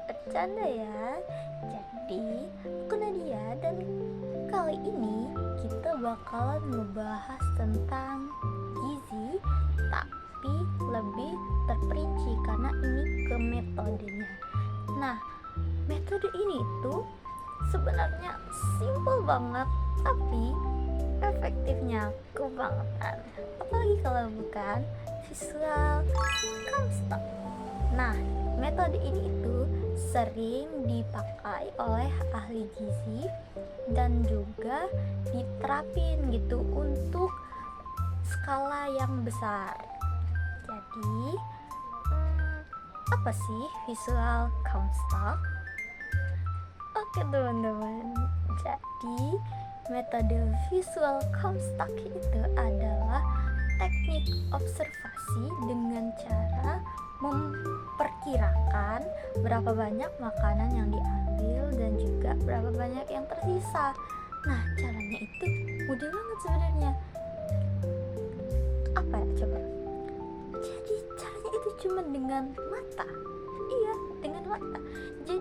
bercanda ya. Jadi aku Nadia dan kali ini kita bakalan ngebahas tentang gizi, tapi lebih terperinci karena ini ke metodenya. Nah, metode ini tuh sebenarnya simple banget, tapi efektifnya kebangetan. Apalagi kalau bukan visual Comstock. Nah, metode ini itu sering dipakai oleh ahli gizi dan juga diterapin gitu untuk skala yang besar. Jadi, apa sih visual Comstock? Oke teman-teman, jadi metode visual Comstock itu adalah teknik observasi dengan cara memperkirakan berapa banyak makanan yang diambil dan juga berapa banyak yang tersisa. Nah, caranya itu mudah banget sebenarnya. Apa ya coba? Jadi caranya itu cuma dengan mata. Iya, dengan mata. Jadi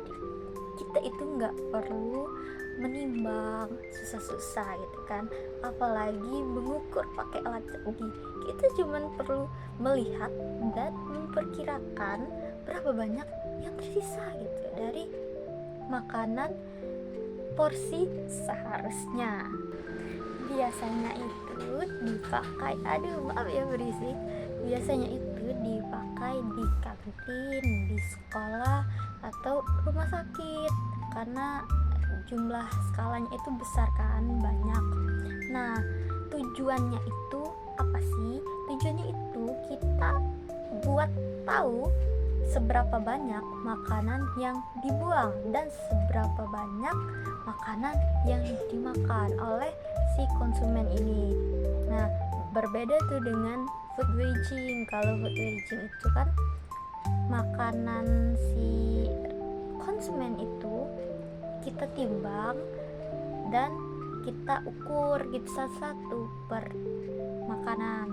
kita itu nggak perlu menimbang susah-susah gitu kan, apalagi mengukur pakai alat canggih. Kita cuma perlu melihat dan memperkirakan berapa banyak yang tersisa gitu dari makanan porsi seharusnya. Biasanya itu dipakai, maaf ya berisik, biasanya itu dipakai di kantin, di sekolah atau rumah sakit karena jumlah skalanya itu besar kan, banyak. Nah, tujuannya itu apa sih? Tujuannya itu kita buat tahu seberapa banyak makanan yang dibuang dan seberapa banyak makanan yang dimakan oleh si konsumen ini. Nah, berbeda tuh dengan food waging. Kalau food waging itu kan makanan si konsumen itu kita timbang dan kita ukur gitu satu-satu per makanan.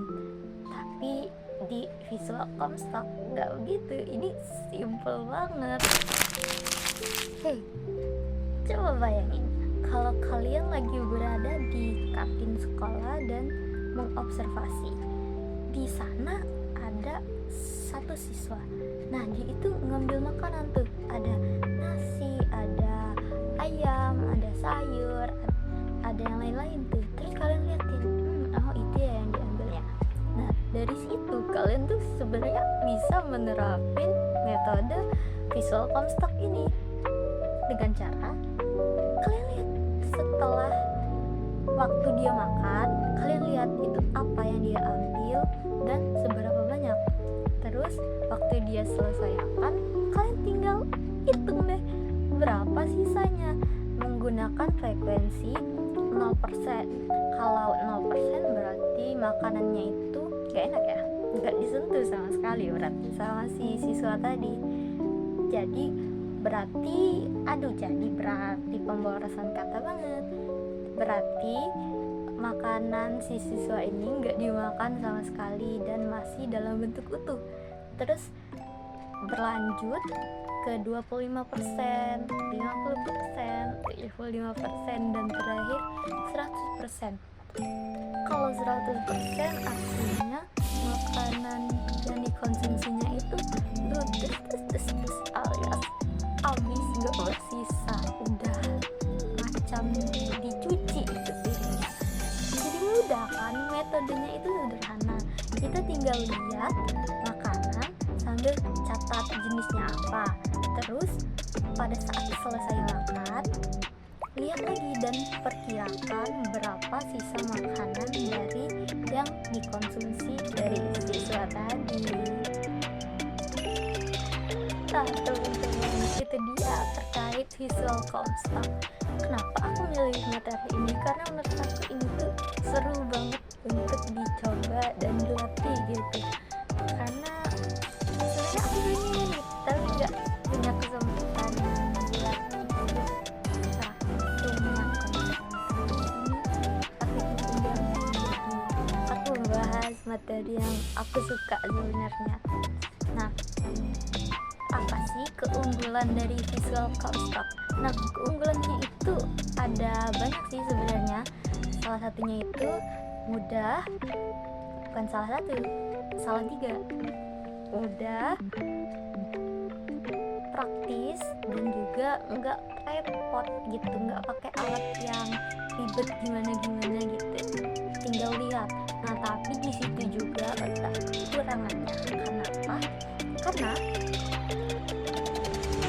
Tapi di visual Comstock nggak begitu, ini simple banget. Hey, coba bayangin kalau kalian lagi berada di kantin sekolah dan mengobservasi. Di sana ada satu siswa. Nah, dia itu ngambil makanan tuh, ada nasi, ada ayam, ada sayur, ada yang lain-lain tuh. Terus kalian liatin, oh itu ya yang diambilnya. Nah, dari situ kalian tuh sebenarnya bisa menerapin metode visual Comstock ini dengan cara kalian lihat setelah waktu dia makan, kalian lihat itu apa yang dia ambil dan seberapa banyak. Terus waktu dia selesai makan, kalian tinggal hitung deh berapa sisanya menggunakan frekuensi 0%. Kalau 0% berarti makanannya itu gak enak ya, gak disentuh sama sekali berarti sama si siswa tadi. Jadi berarti pemborosan kata banget. Berarti makanan si siswa ini gak dimakan sama sekali dan masih dalam bentuk utuh. Terus berlanjut ke 25%, 50%, 75% dan terakhir 100%. Kalau 100% artinya makanan yang dikonsumsinya itu ludes alias habis, gak bersisa, udah macam dicuci itu piringnya. Jadi mudah kan, metodenya itu sederhana. Kita tinggal lihat makanan sambil catat jenisnya apa. Terus pada saat selesai makan, lihat lagi dan perkirakan berapa sisa makanan dari yang dikonsumsi dari siswa tadi. Nah, teman-teman, itu dia terkait visual Comstock. Kenapa aku milih materi ini? Karena menurut aku ini tuh seru banget untuk dicoba dan dilatih gitu. Karena sebenarnya aku pengen nih, tapi nggak punya kesempatan buat aku membahas materi yang aku suka sebenarnya. Nah, apa sih jadi keunggulan dari visual construct. Nah, keunggulannya itu ada banyak sih sebenarnya. Salah satunya itu mudah, bukan salah satu, salah tiga. Mudah, praktis, dan juga nggak repot gitu, nggak pakai alat yang ribet gimana gitu, tinggal lihat. Nah, tapi di situ juga ada kekurangannya. Kenapa? Karena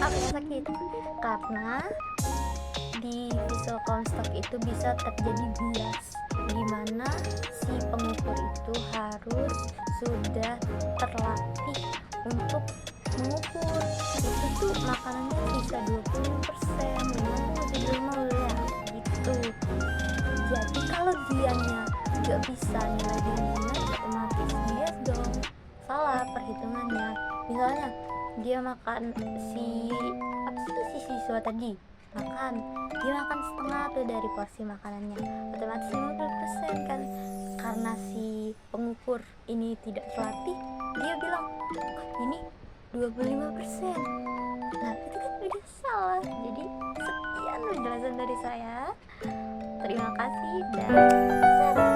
aku sakit, karena di visual construct itu bisa terjadi bias, dimana si pengukur itu harus sudah terlatih untuk mengukur itu tuh makanannya bisa 20%, 50 ya gitu. Jadi kalau dianya nggak bisa nilai benar, otomatis bias dong, salah perhitungannya. Misalnya dia makan si siswa tadi dia makan setengah tuh dari porsi makanannya, otomatis 50% kan. Karena si pengukur ini tidak terlatih, dia bilang ini 25%. Nah, itu kan udah salah. Jadi sekian penjelasan dari saya, terima kasih dan